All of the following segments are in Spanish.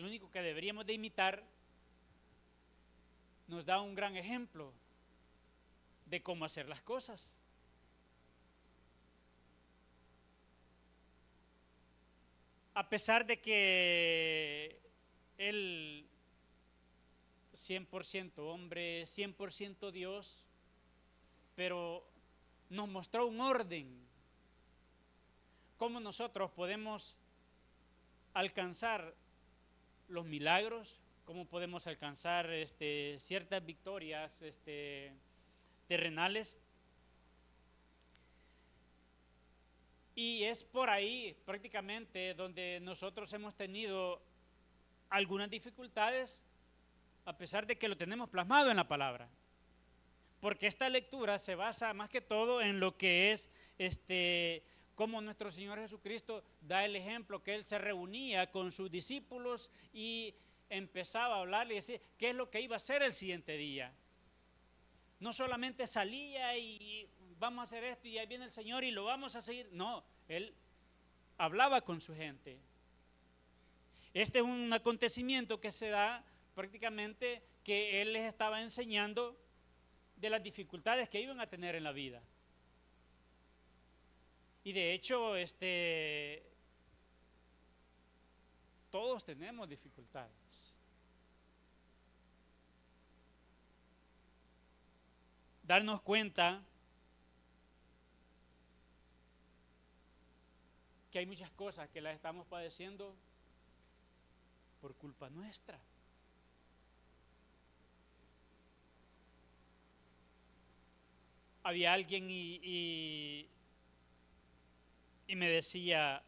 el único que deberíamos de imitar, nos da un gran ejemplo de cómo hacer las cosas. A pesar de que él 100% hombre, 100% Dios, pero nos mostró un orden, cómo nosotros podemos alcanzar los milagros, cómo podemos alcanzar ciertas victorias terrenales. Y es por ahí prácticamente donde nosotros hemos tenido algunas dificultades, a pesar de que lo tenemos plasmado en la palabra. Porque esta lectura se basa más que todo en lo que es cómo nuestro Señor Jesucristo da el ejemplo, que Él se reunía con sus discípulos y empezaba a hablarle y decir qué es lo que iba a hacer el siguiente día. No solamente salía y vamos a hacer esto y ahí viene el Señor y lo vamos a seguir. No, Él hablaba con su gente. Este es un acontecimiento que se da prácticamente que Él les estaba enseñando de las dificultades que iban a tener en la vida. Y de hecho, todos tenemos dificultades. Darnos cuenta que hay muchas cosas que las estamos padeciendo por culpa nuestra. Había alguien y me decía,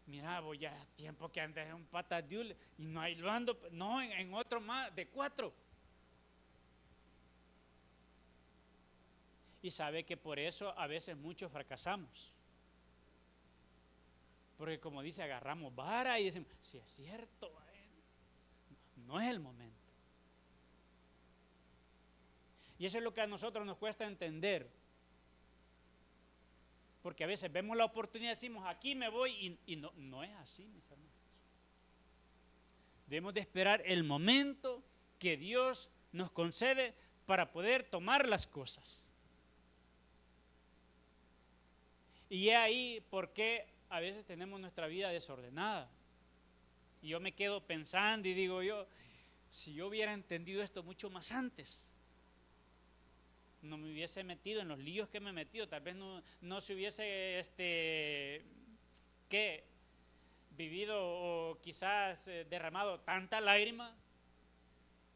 mira, voy ya tiempo que antes en un patas de hule y no hay lo ando, no, en otro más de 4. Y sabe que por eso a veces muchos fracasamos. Porque como dice, agarramos vara y decimos, si es cierto, no es el momento. Y eso es lo que a nosotros nos cuesta entender. Porque a veces vemos la oportunidad y decimos, aquí me voy, y no es así, mis hermanos. Debemos de esperar el momento que Dios nos concede para poder tomar las cosas. Y es ahí porque a veces tenemos nuestra vida desordenada. Y yo me quedo pensando y digo yo, si yo hubiera entendido esto mucho más antes, no me hubiese metido en los líos que me he metido, tal vez no se hubiese vivido o quizás derramado tanta lágrima,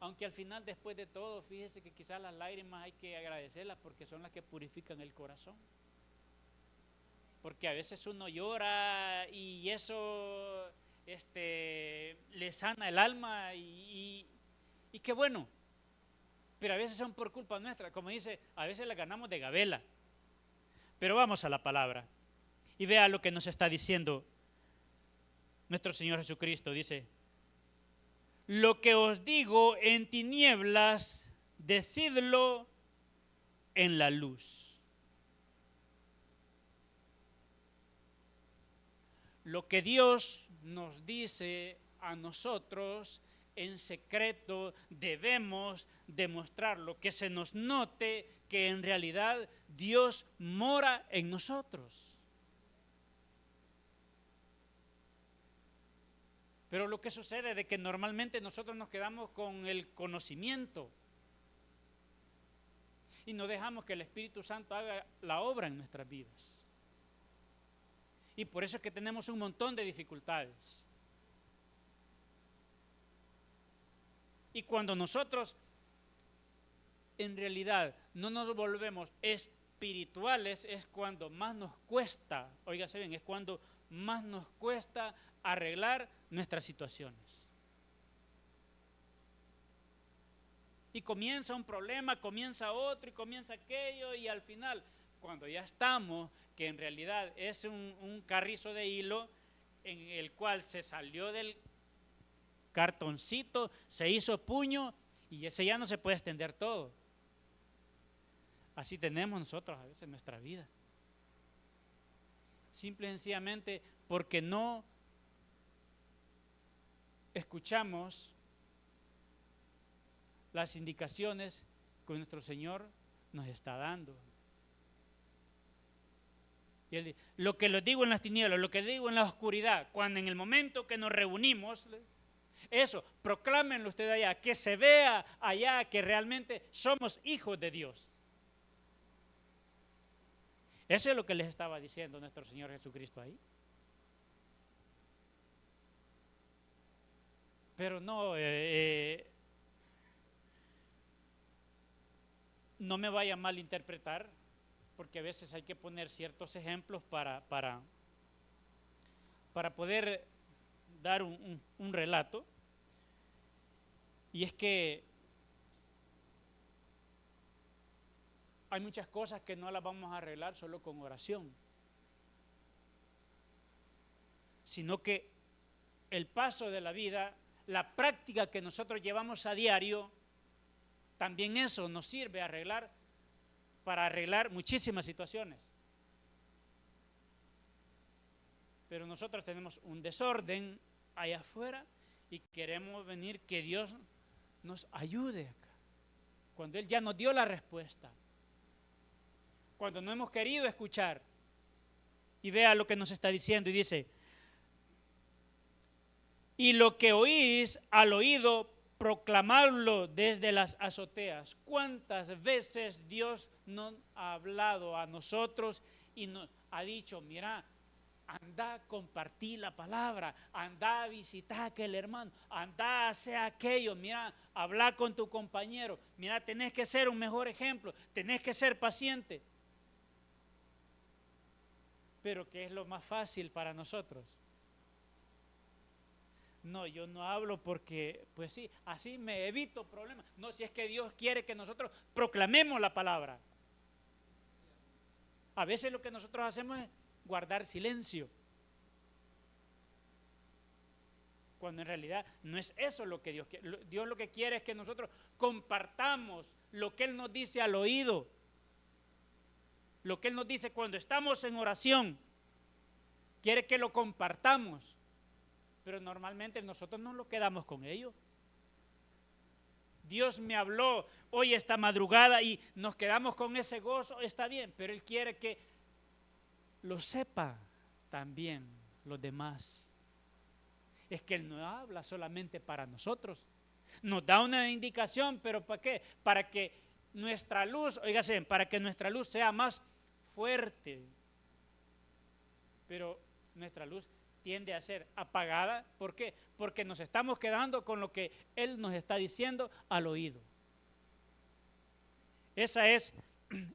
aunque al final después de todo, fíjese que quizás las lágrimas hay que agradecerlas porque son las que purifican el corazón. Porque a veces uno llora y eso le sana el alma y qué bueno. Pero a veces son por culpa nuestra, como dice, a veces la ganamos de gabela. Pero vamos a la palabra y vea lo que nos está diciendo nuestro Señor Jesucristo. Dice, lo que os digo en tinieblas, decidlo en la luz. Lo que Dios nos dice a nosotros en secreto debemos demostrarlo, que se nos note que en realidad Dios mora en nosotros. Pero lo que sucede es que normalmente nosotros nos quedamos con el conocimiento y no dejamos que el Espíritu Santo haga la obra en nuestras vidas. Y por eso es que tenemos un montón de dificultades. Y cuando nosotros en realidad no nos volvemos espirituales es cuando más nos cuesta, óigase bien, es cuando más nos cuesta arreglar nuestras situaciones. Y comienza un problema, comienza otro y comienza aquello y al final, cuando ya estamos, que en realidad es un carrizo de hilo en el cual se salió del cartoncito, se hizo puño y ese ya no se puede extender todo. Así tenemos nosotros a veces en nuestra vida. Simple y sencillamente porque no escuchamos las indicaciones que nuestro Señor nos está dando. Y Él dice, lo que les digo en las tinieblas, lo que digo en la oscuridad, cuando en el momento que nos reunimos, eso, proclámenlo ustedes allá, que se vea allá que realmente somos hijos de Dios. Eso es lo que les estaba diciendo nuestro Señor Jesucristo ahí. Pero no, no me vaya a malinterpretar, porque a veces hay que poner ciertos ejemplos para poder dar un relato. Y es que hay muchas cosas que no las vamos a arreglar solo con oración, sino que el paso de la vida, la práctica que nosotros llevamos a diario, también eso nos sirve para arreglar muchísimas situaciones. Pero nosotros tenemos un desorden allá afuera y queremos venir que Dios nos ayude acá, cuando Él ya nos dio la respuesta, cuando no hemos querido escuchar. Y vea lo que nos está diciendo y dice, y lo que oís al oído, proclamarlo desde las azoteas. ¿Cuántas veces Dios nos ha hablado a nosotros y nos ha dicho, mira, anda a compartir la palabra, anda a visitar a aquel hermano, anda a hacer aquello, mira, habla con tu compañero, mira, tenés que ser un mejor ejemplo, tenés que ser paciente? Pero ¿qué es lo más fácil para nosotros? No, yo no hablo porque, pues sí, así me evito problemas. No, si es que Dios quiere que nosotros proclamemos la palabra. A veces lo que nosotros hacemos es guardar silencio, cuando en realidad no es eso lo que Dios quiere. Dios lo que quiere es que nosotros compartamos lo que Él nos dice al oído, lo que Él nos dice cuando estamos en oración. Quiere que lo compartamos, pero normalmente nosotros no lo quedamos con ello. Dios me habló hoy esta madrugada y nos quedamos con ese gozo, está bien, pero Él quiere que lo sepa también los demás. Es que Él no habla solamente para nosotros, nos da una indicación, pero ¿para qué? Para que nuestra luz, oígase, para que nuestra luz sea más fuerte. Pero nuestra luz tiende a ser apagada. ¿Por qué? Porque nos estamos quedando con lo que Él nos está diciendo al oído. Esa es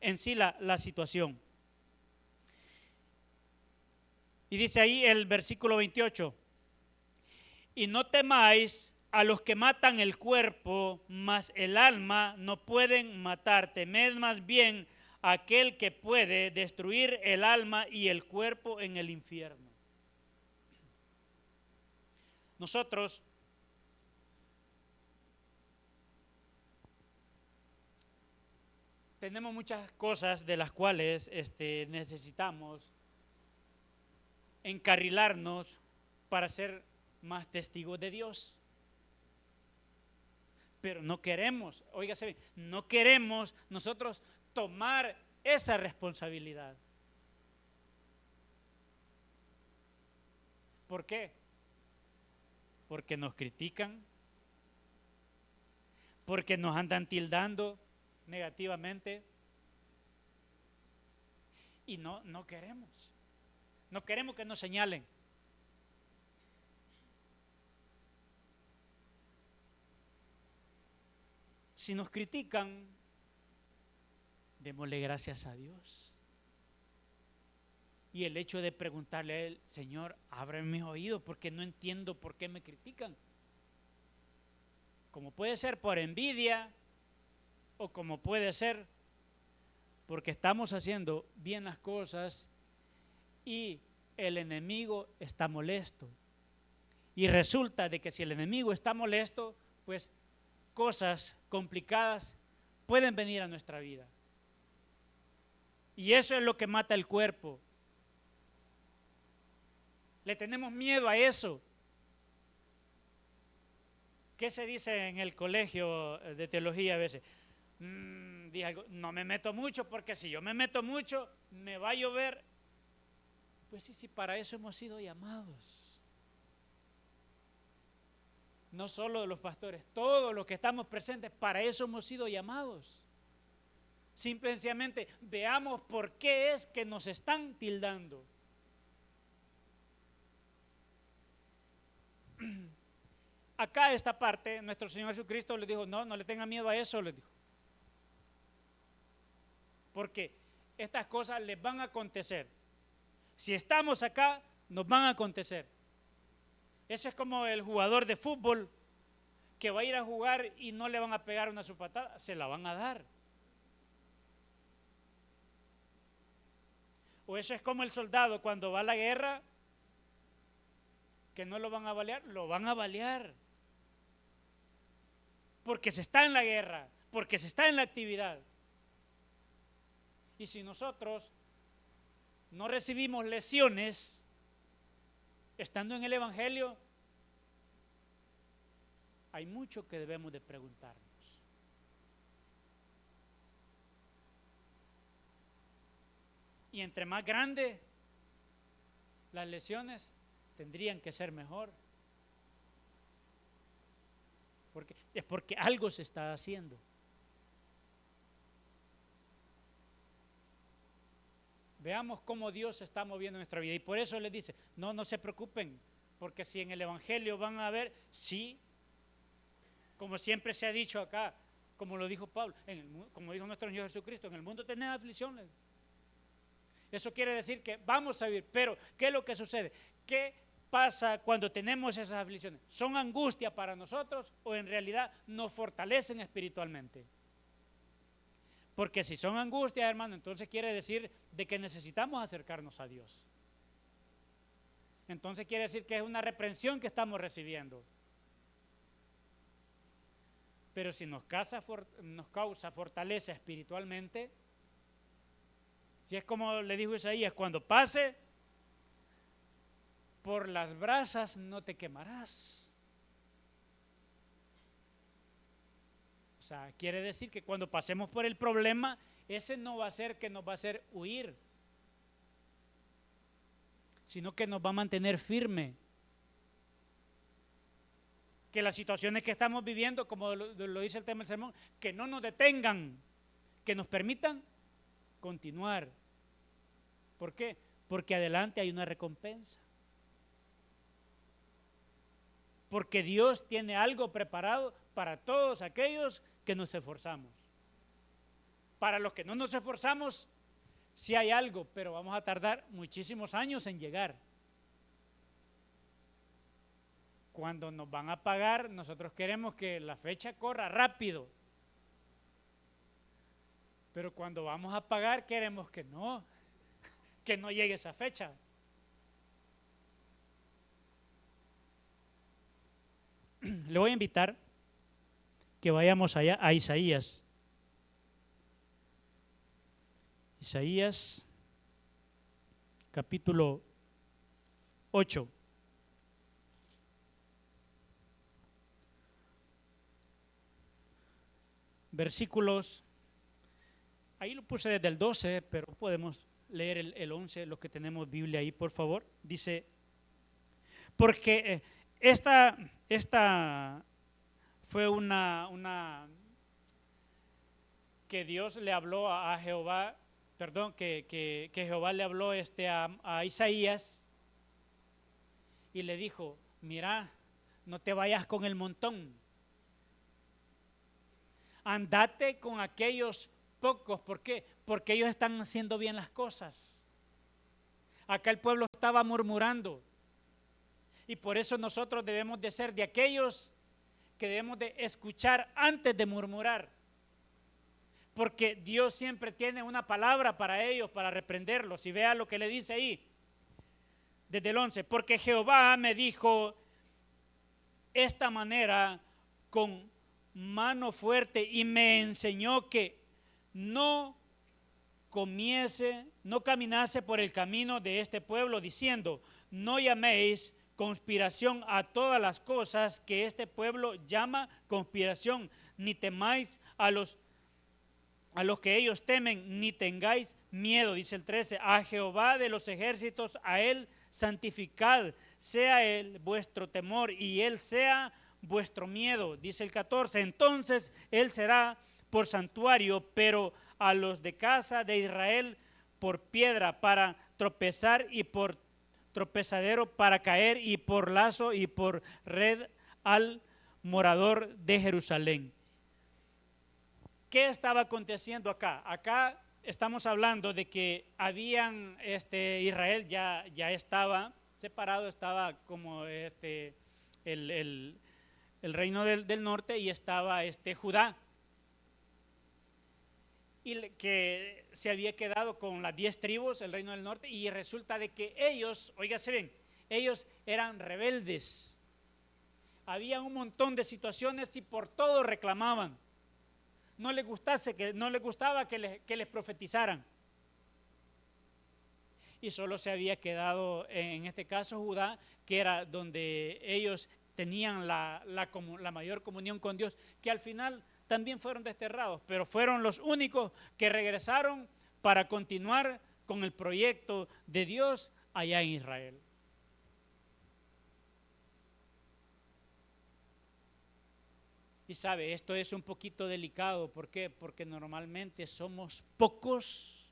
en sí la situación. Y dice ahí el versículo 28, y no temáis a los que matan el cuerpo, mas el alma no pueden matar. Temed más bien a aquel que puede destruir el alma y el cuerpo en el infierno. Nosotros tenemos muchas cosas de las cuales necesitamos encarrilarnos para ser más testigos de Dios. Pero no queremos, óigase bien, no queremos nosotros tomar esa responsabilidad. ¿Por qué? Porque nos critican, porque nos andan tildando negativamente y no queremos que nos señalen. Si nos critican, démosle gracias a Dios. Y el hecho de preguntarle a Él, Señor, ábreme mis oídos porque no entiendo por qué me critican. Como puede ser por envidia o como puede ser porque estamos haciendo bien las cosas y el enemigo está molesto. Y resulta de que si el enemigo está molesto, pues cosas complicadas pueden venir a nuestra vida. Y eso es lo que mata el cuerpo. Le tenemos miedo a eso. ¿Qué se dice en el colegio de teología a veces? Dije algo, no me meto mucho porque si yo me meto mucho me va a llover. Pues sí, para eso hemos sido llamados. No solo los pastores, todos los que estamos presentes, para eso hemos sido llamados. Simplemente veamos por qué es que nos están tildando. Acá esta parte, nuestro Señor Jesucristo le dijo, no le tengan miedo a eso, les dijo. Porque estas cosas les van a acontecer. Si estamos acá, nos van a acontecer. Eso es como el jugador de fútbol que va a ir a jugar y no le van a pegar una patada, se la van a dar. O eso es como el soldado cuando va a la guerra, que no lo van a balear, lo van a balear. Porque se está en la guerra, porque se está en la actividad. Y si nosotros no recibimos lesiones estando en el Evangelio, hay mucho que debemos de preguntarnos. Y entre más grandes las lesiones, tendrían que ser mejor. Es porque algo se está haciendo. Veamos cómo Dios se está moviendo en nuestra vida. Y por eso les dice, no se preocupen, porque si en el Evangelio van a ver, sí, como siempre se ha dicho acá, como lo dijo Pablo, como dijo nuestro Señor Jesucristo, en el mundo tenés aflicciones. Eso quiere decir que vamos a vivir, pero ¿qué es lo que sucede? ¿Qué pasa cuando tenemos esas aflicciones? ¿Son angustia para nosotros o en realidad nos fortalecen espiritualmente? Porque si son angustias, hermano, entonces quiere decir de que necesitamos acercarnos a Dios. Entonces quiere decir que es una reprensión que estamos recibiendo. Pero si nos causa fortaleza espiritualmente, si es como le dijo Isaías, cuando pase por las brasas no te quemarás. O sea, quiere decir que cuando pasemos por el problema, ese no va a ser que nos va a hacer huir, sino que nos va a mantener firme. Que las situaciones que estamos viviendo, como lo dice el tema del sermón, que no nos detengan, que nos permitan continuar. ¿Por qué? Porque adelante hay una recompensa. Porque Dios tiene algo preparado para todos aquellos que nos esforzamos. Para los que no nos esforzamos, sí hay algo, pero vamos a tardar muchísimos años en llegar. Cuando nos van a pagar, nosotros queremos que la fecha corra rápido. Pero cuando vamos a pagar, queremos que no llegue esa fecha. Le voy a invitar que vayamos allá a Isaías. Isaías, capítulo 8. Versículos, ahí lo puse desde el 12, pero podemos leer el 11, los que tenemos Biblia ahí, por favor. Dice, porque esta fue una que Dios le habló a Jehová, perdón, que Jehová le habló a Isaías y le dijo, mira, no te vayas con el montón, andate con aquellos pocos. ¿Por qué? Porque ellos están haciendo bien las cosas. Acá el pueblo estaba murmurando y por eso nosotros debemos de ser de aquellos que debemos de escuchar antes de murmurar, porque Dios siempre tiene una palabra para ellos, para reprenderlos. Y vea lo que le dice ahí, desde el 11, porque Jehová me dijo esta manera con mano fuerte y me enseñó que no caminase por el camino de este pueblo, diciendo, no llaméis conspiración a todas las cosas que este pueblo llama conspiración, ni temáis a los que ellos temen, ni tengáis miedo, dice el 13, a Jehová de los ejércitos, a él santificad, sea él vuestro temor y él sea vuestro miedo, dice el 14, entonces él será por santuario, pero a los de casa de Israel por piedra para tropezar y por tropezadero para caer y por lazo y por red al morador de Jerusalén. ¿Qué estaba aconteciendo acá? Acá estamos hablando de que Israel ya estaba separado, estaba como el reino del norte y estaba Judá. Y que se había quedado con las 10 tribus, el reino del norte, y resulta de que ellos, oígase bien, ellos eran rebeldes. Había un montón de situaciones y por todo reclamaban. No les gustaba que les profetizaran. Y solo se había quedado, en este caso, Judá, que era donde ellos tenían la mayor comunión con Dios, que al final también fueron desterrados, pero fueron los únicos que regresaron para continuar con el proyecto de Dios allá en Israel. Y sabe, esto es un poquito delicado, ¿por qué? Porque normalmente somos pocos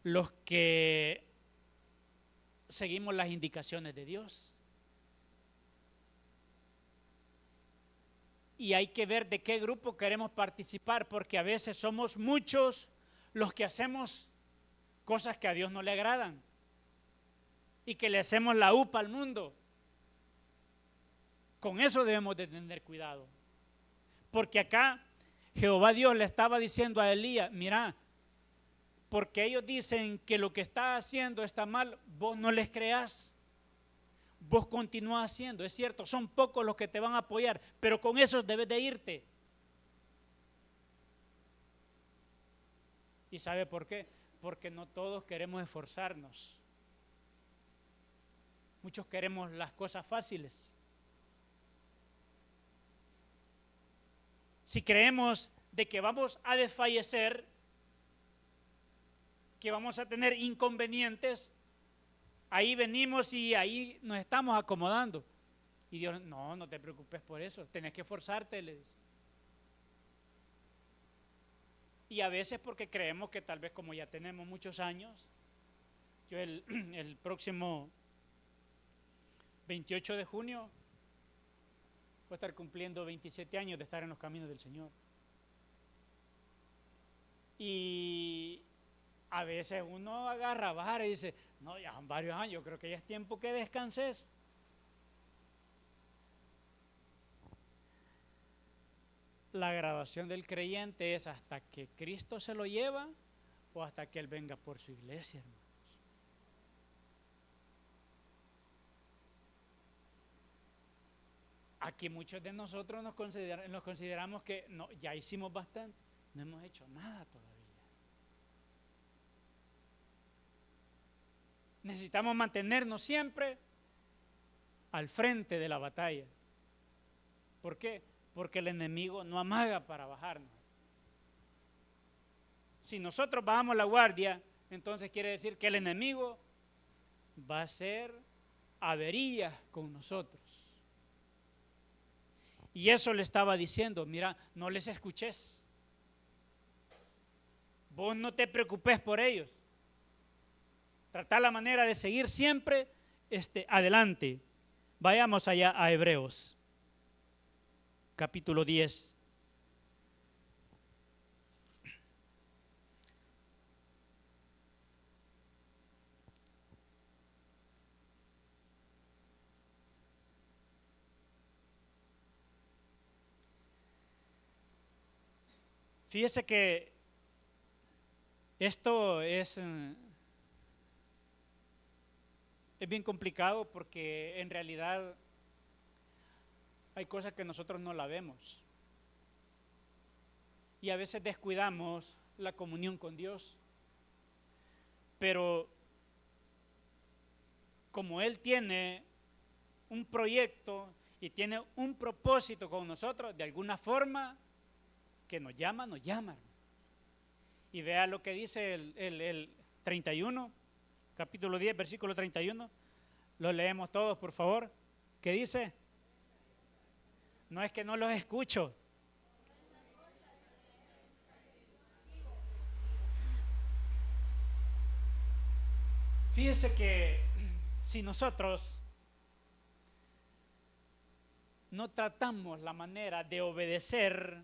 los que seguimos las indicaciones de Dios. Y hay que ver de qué grupo queremos participar, porque a veces somos muchos los que hacemos cosas que a Dios no le agradan y que le hacemos la upa al mundo. Con eso debemos de tener cuidado, porque acá Jehová Dios le estaba diciendo a Elías, mira, porque ellos dicen que lo que está haciendo está mal, vos no les creas. Vos continúas haciendo, es cierto, son pocos los que te van a apoyar, pero con esos debes de irte. ¿Y sabe por qué? Porque no todos queremos esforzarnos. Muchos queremos las cosas fáciles. Si creemos de que vamos a desfallecer, que vamos a tener inconvenientes, ahí venimos y ahí nos estamos acomodando. Y Dios, no te preocupes por eso, tenés que esforzarte, le dice. Y a veces porque creemos que tal vez como ya tenemos muchos años, yo el próximo 28 de junio voy a estar cumpliendo 27 años de estar en los caminos del Señor. Y a veces uno agarra, baja y dice, no, ya son varios años, yo creo que ya es tiempo que descanses. La graduación del creyente es hasta que Cristo se lo lleva o hasta que Él venga por su iglesia, hermanos. Aquí muchos de nosotros nos consideramos que no, ya hicimos bastante, no hemos hecho nada todavía. Necesitamos mantenernos siempre al frente de la batalla. ¿Por qué? Porque el enemigo no amaga para bajarnos. Si nosotros bajamos la guardia, entonces quiere decir que el enemigo va a hacer averías con nosotros. Y eso le estaba diciendo, mira, no les escuches. Vos no te preocupes por ellos. Trata la manera de seguir siempre adelante. Vayamos allá a Hebreos, capítulo 10. Fíjese que esto es bien complicado porque en realidad hay cosas que nosotros no la vemos. Y a veces descuidamos la comunión con Dios. Pero como Él tiene un proyecto y tiene un propósito con nosotros, de alguna forma que nos llama, nos llama. Y vea lo que dice el 31, capítulo 10, versículo 31. Lo leemos todos, por favor. ¿Qué dice? No es que no los escucho. Fíjese que si nosotros no tratamos la manera de obedecer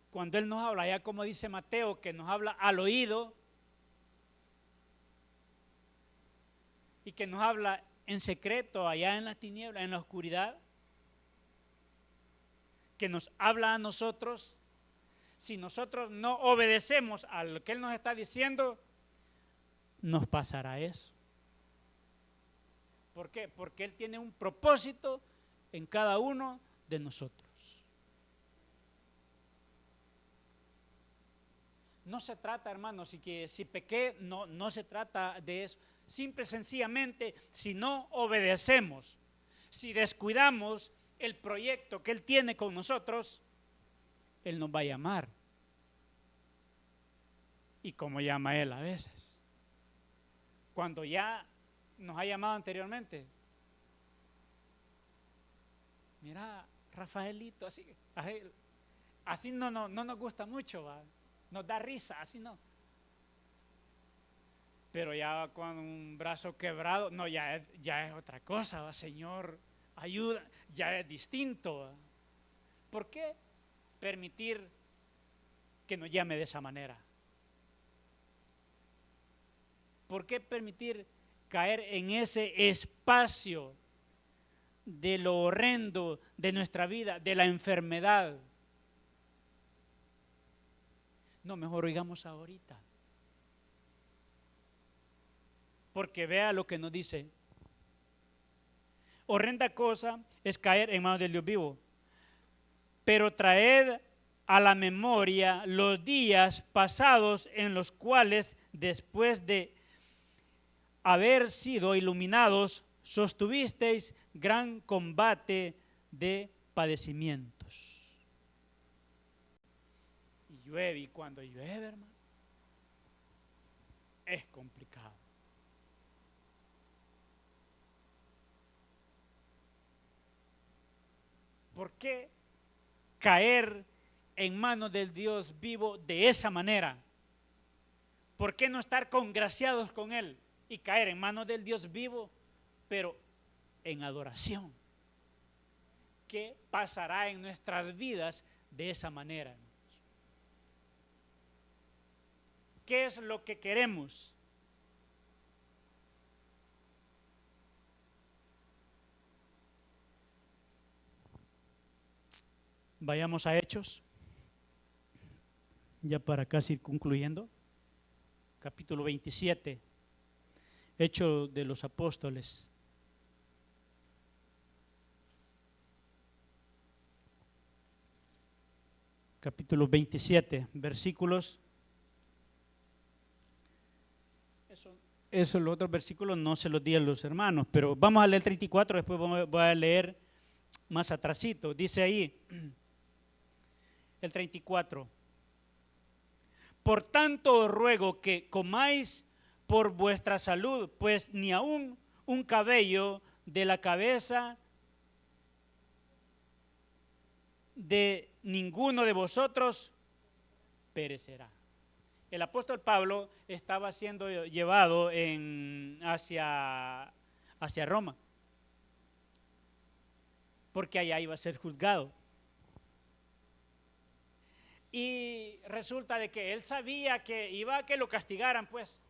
cuando Él nos habla, ya como dice Mateo, que nos habla al oído y que nos habla en secreto, allá en las tinieblas, en la oscuridad, que nos habla a nosotros, si nosotros no obedecemos a lo que Él nos está diciendo, nos pasará eso. ¿Por qué? Porque Él tiene un propósito en cada uno de nosotros. No se trata, hermanos, si pequé, no se trata de eso. Simple y sencillamente, si no obedecemos, si descuidamos el proyecto que Él tiene con nosotros, Él nos va a llamar. ¿Y cómo llama Él a veces? Cuando ya nos ha llamado anteriormente. Mira, Rafaelito, así no nos gusta mucho, ¿va? Nos da risa, así no. Pero ya con un brazo quebrado, no, ya es otra cosa, ¿va? Señor, ayuda, ya es distinto, ¿va? ¿Por qué permitir que nos llame de esa manera? ¿Por qué permitir caer en ese espacio de lo horrendo de nuestra vida, de la enfermedad? No, mejor oigamos ahorita. Porque vea lo que nos dice. Horrenda cosa es caer en manos del Dios vivo, pero traed a la memoria los días pasados en los cuales, después de haber sido iluminados, sostuvisteis gran combate de padecimientos. Y llueve, y cuando llueve, hermano, es complicado. ¿Por qué caer en manos del Dios vivo de esa manera? ¿Por qué no estar congraciados con Él y caer en manos del Dios vivo, pero en adoración? ¿Qué pasará en nuestras vidas de esa manera? ¿Qué es lo que queremos? Vayamos a Hechos, ya para casi ir concluyendo. Capítulo 27, Hechos de los Apóstoles. Capítulo 27, versículos. Eso los otros versículos no se los di a los hermanos, pero vamos a leer el 34, después voy a leer más atrasito. Dice ahí, el 34. Por tanto os ruego que comáis por vuestra salud, pues ni aun un cabello de la cabeza de ninguno de vosotros perecerá. El apóstol Pablo estaba siendo llevado hacia Roma, porque allá iba a ser juzgado. Y resulta de que él sabía que iba a que lo castigaran, pues.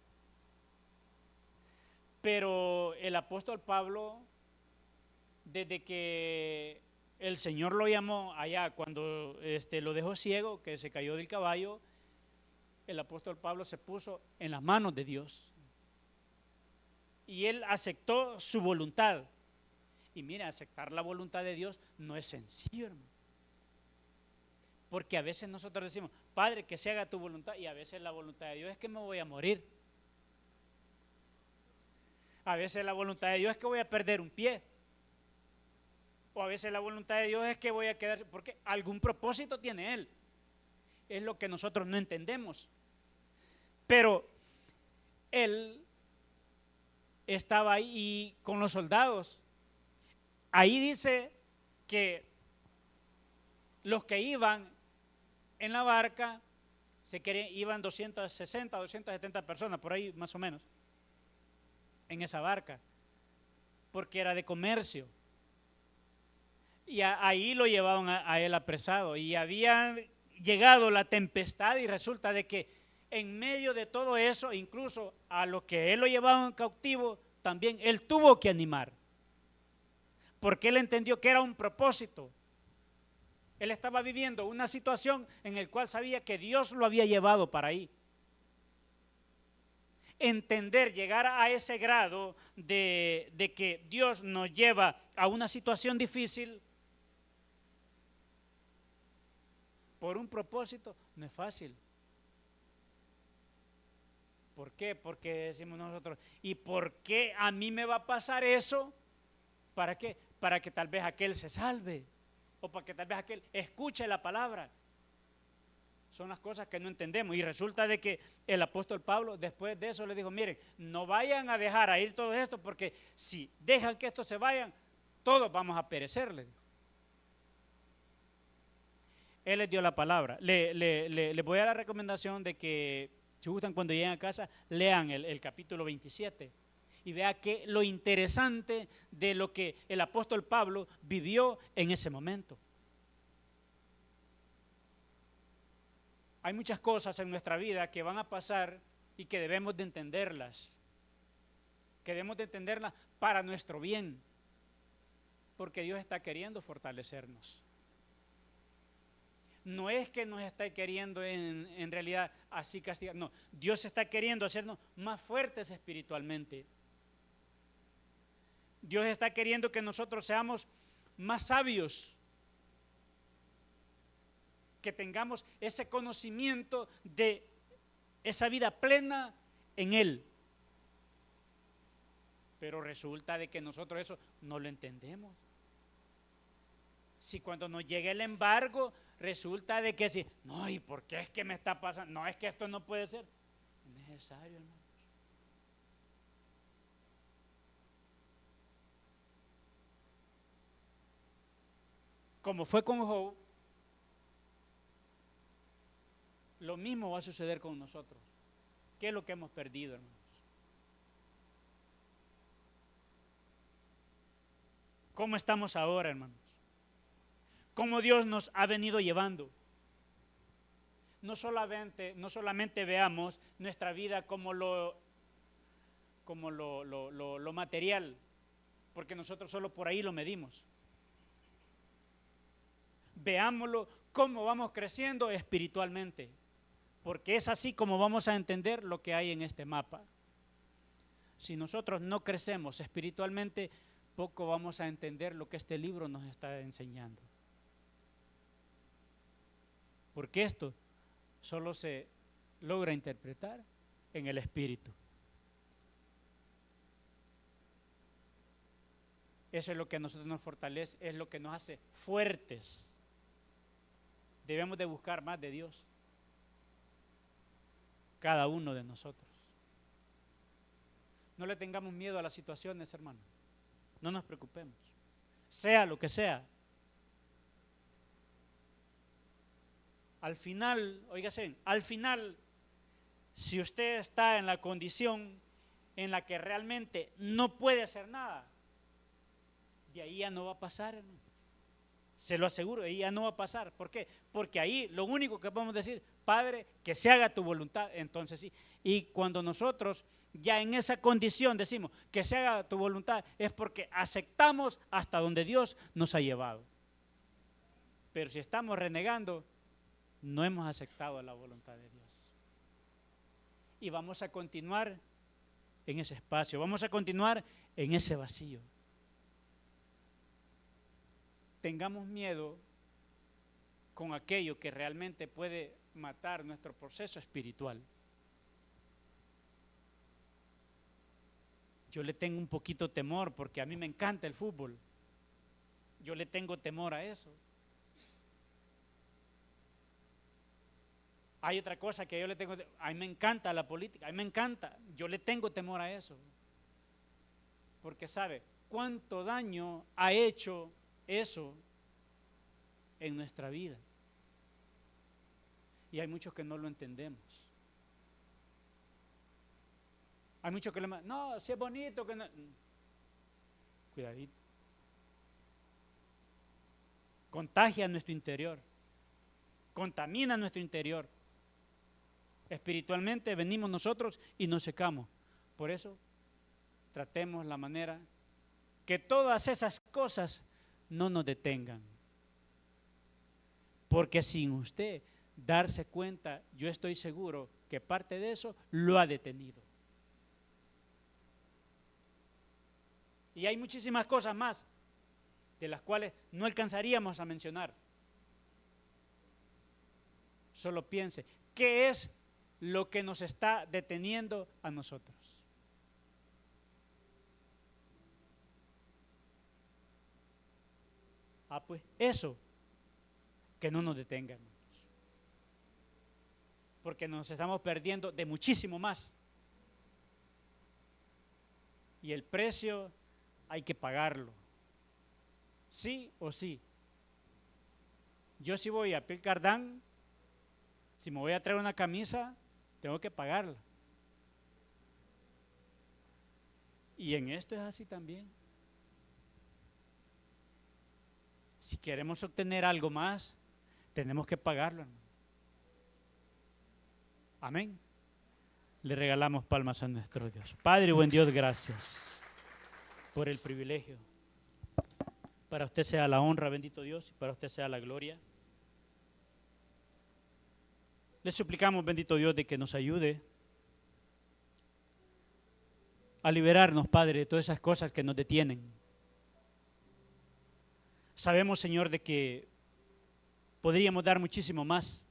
Pero el apóstol Pablo, desde que el Señor lo llamó allá, cuando lo dejó ciego, que se cayó del caballo, el apóstol Pablo se puso en las manos de Dios. Y él aceptó su voluntad. Y mira, aceptar la voluntad de Dios no es sencillo, hermano. Porque a veces nosotros decimos, Padre, que se haga tu voluntad, y a veces la voluntad de Dios es que me voy a morir. A veces la voluntad de Dios es que voy a perder un pie. O a veces la voluntad de Dios es que voy a quedar, porque algún propósito tiene Él. Es lo que nosotros no entendemos. Pero Él estaba ahí con los soldados. Ahí dice que los que iban en la barca iban 260, 270 personas, por ahí más o menos, en esa barca, porque era de comercio. Y ahí lo llevaban a él apresado. Y había llegado la tempestad y resulta de que en medio de todo eso, incluso a los que él lo llevaban cautivo, también él tuvo que animar. Porque él entendió que era un propósito. Él estaba viviendo una situación en la cual sabía que Dios lo había llevado para ahí. Entender, llegar a ese grado de que Dios nos lleva a una situación difícil por un propósito, no es fácil. ¿Por qué? Porque decimos nosotros, ¿y por qué a mí me va a pasar eso? ¿Para qué? Para que tal vez aquel se salve, o para que tal vez aquel escuche la palabra. Son las cosas que no entendemos. Y resulta de que el apóstol Pablo después de eso le dijo, miren, no vayan a dejar a ir todo esto, porque si dejan que estos se vayan, todos vamos a perecer, le dijo. Él les dio la palabra. Le voy a dar la recomendación de que, si gustan, cuando lleguen a casa, lean el capítulo 27 y vea que lo interesante de lo que el apóstol Pablo vivió en ese momento. Hay muchas cosas en nuestra vida que van a pasar y que debemos de entenderlas. Que debemos de entenderlas para nuestro bien, porque Dios está queriendo fortalecernos. No es que nos está queriendo en realidad así castigar, no, Dios está queriendo hacernos más fuertes espiritualmente. Dios está queriendo que nosotros seamos más sabios, que tengamos ese conocimiento de esa vida plena en Él. Pero resulta de que nosotros eso no lo entendemos. Si cuando nos llega el embargo, resulta de que si, no, ¿y por qué es que me está pasando? No, es que esto no puede ser. Es necesario, hermanos. Como fue con Job, lo mismo va a suceder con nosotros. ¿Qué es lo que hemos perdido, hermanos? ¿Cómo estamos ahora, hermanos? ¿Cómo Dios nos ha venido llevando? No solamente veamos nuestra vida como lo material, porque nosotros solo por ahí lo medimos. Veámoslo cómo vamos creciendo espiritualmente, porque es así como vamos a entender lo que hay en este mapa. Si nosotros no crecemos espiritualmente, poco vamos a entender lo que este libro nos está enseñando. Porque esto solo se logra interpretar en el espíritu. Eso es lo que a nosotros nos fortalece, es lo que nos hace fuertes. Debemos de buscar más de Dios, cada uno de nosotros. No le tengamos miedo a las situaciones, hermano. No nos preocupemos, sea lo que sea. Al final, óigase, al final, si usted está en la condición en la que realmente no puede hacer nada, de ahí ya no va a pasar, hermano. Se lo aseguro, ahí ya no va a pasar. ¿Por qué? Porque ahí lo único que podemos decir, Padre, que se haga tu voluntad, entonces sí. Y cuando nosotros ya en esa condición decimos que se haga tu voluntad, es porque aceptamos hasta donde Dios nos ha llevado. Pero si estamos renegando, no hemos aceptado la voluntad de Dios. Y vamos a continuar en ese espacio, vamos a continuar en ese vacío. Tengamos miedo con aquello que realmente puede matar nuestro proceso espiritual. Yo le tengo un poquito temor porque a mí me encanta el fútbol. Yo le tengo temor a eso. Hay otra cosa que yo le tengo, a mí me encanta la política, a mí me encanta, yo le tengo temor a eso. Porque sabe cuánto daño ha hecho eso en nuestra vida. Y hay muchos que no lo entendemos. Hay muchos que le dicen, no, si es bonito, que no. Cuidadito. Contagia nuestro interior, contamina nuestro interior. Espiritualmente venimos nosotros y nos secamos. Por eso tratemos la manera que todas esas cosas no nos detengan. Porque sin usted darse cuenta, yo estoy seguro que parte de eso lo ha detenido. Y hay muchísimas cosas más de las cuales no alcanzaríamos a mencionar. Solo piense, ¿qué es lo que nos está deteniendo a nosotros? Pues eso, que no nos detenga, hermanos. Porque nos estamos perdiendo de muchísimo más. Y el precio hay que pagarlo. Sí o sí. Yo si voy a Piel Cardán, si me voy a traer una camisa, tengo que pagarla. Y en esto es así también. Si queremos obtener algo más, tenemos que pagarlo, hermano. Amén. Le regalamos palmas a nuestro Dios. Padre, buen Dios, gracias por el privilegio. Para usted sea la honra, bendito Dios, y para usted sea la gloria. Le suplicamos, bendito Dios, de que nos ayude a liberarnos, Padre, de todas esas cosas que nos detienen. Sabemos, Señor, de que podríamos dar muchísimo más,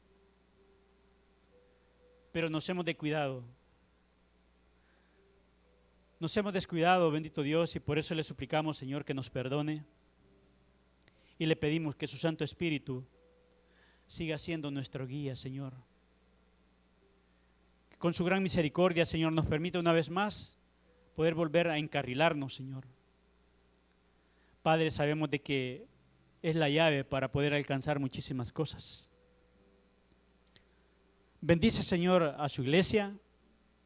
pero nos hemos descuidado. Nos hemos descuidado, bendito Dios, y por eso le suplicamos, Señor, que nos perdone. Y le pedimos que su Santo Espíritu siga siendo nuestro guía, Señor. Que con su gran misericordia, Señor, nos permita una vez más poder volver a encarrilarnos, Señor. Padre, sabemos de que es la llave para poder alcanzar muchísimas cosas. Bendice, Señor, a su iglesia.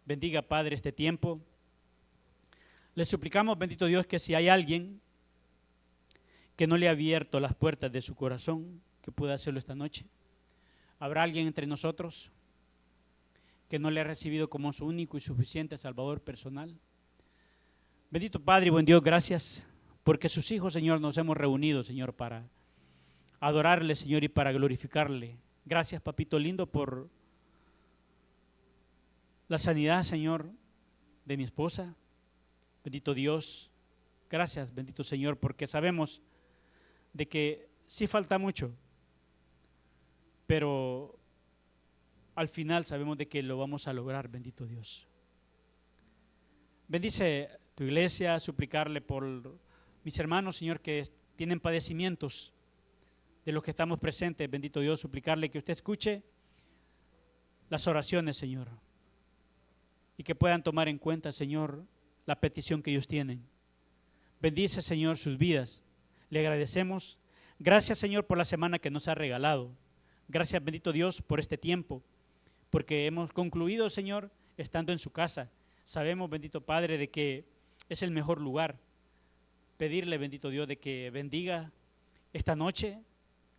Bendiga, Padre, este tiempo. Le suplicamos, bendito Dios, que si hay alguien que no le ha abierto las puertas de su corazón, que pueda hacerlo esta noche. Habrá alguien entre nosotros que no le ha recibido como su único y suficiente Salvador personal. Bendito Padre y buen Dios, gracias porque sus hijos, Señor, nos hemos reunido, Señor, para adorarle, Señor, y para glorificarle. Gracias, papito lindo, por la sanidad, Señor, de mi esposa. Bendito Dios, gracias, bendito Señor, porque sabemos de que sí falta mucho, pero al final sabemos de que lo vamos a lograr, bendito Dios. Bendice tu iglesia, suplicarle por mis hermanos, Señor, que tienen padecimientos, de los que estamos presentes, bendito Dios, suplicarle que usted escuche las oraciones, Señor, y que puedan tomar en cuenta, Señor, la petición que ellos tienen. Bendice, Señor, sus vidas. Le agradecemos. Gracias, Señor, por la semana que nos ha regalado. Gracias, bendito Dios, por este tiempo, porque hemos concluido, Señor, estando en su casa. Sabemos, bendito Padre, de que es el mejor lugar. Pedirle, bendito Dios, de que bendiga esta noche,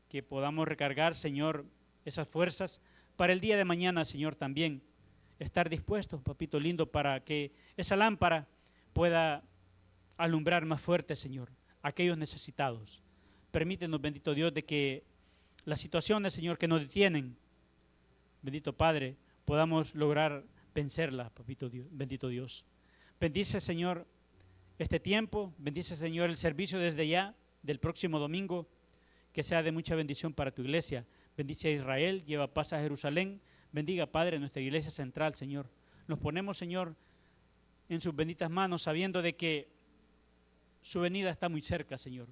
que podamos recargar, Señor, esas fuerzas para el día de mañana, Señor, también estar dispuestos, papito lindo, para que esa lámpara pueda alumbrar más fuerte, Señor, a aquellos necesitados. Permítenos, bendito Dios, de que las situaciones, Señor, que nos detienen, bendito Padre, podamos lograr vencerlas, papito Dios, bendito Dios. Bendice, Señor, este tiempo, bendice, Señor, el servicio desde ya, del próximo domingo, que sea de mucha bendición para tu iglesia. Bendice a Israel, lleva paz a Jerusalén. Bendiga, Padre, nuestra iglesia central, Señor. Nos ponemos, Señor, en sus benditas manos, sabiendo de que su venida está muy cerca, Señor.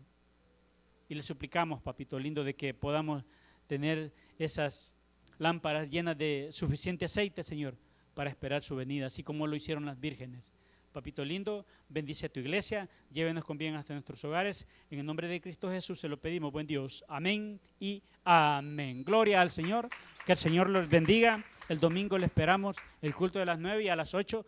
Y le suplicamos, papito lindo, de que podamos tener esas lámparas llenas de suficiente aceite, Señor, para esperar su venida, así como lo hicieron las vírgenes. Papito lindo, bendice a tu iglesia, llévenos con bien hasta nuestros hogares. En el nombre de Cristo Jesús se lo pedimos, buen Dios. Amén y amén. Gloria al Señor, que el Señor los bendiga. El domingo le esperamos, el culto de las 9 y a las 8.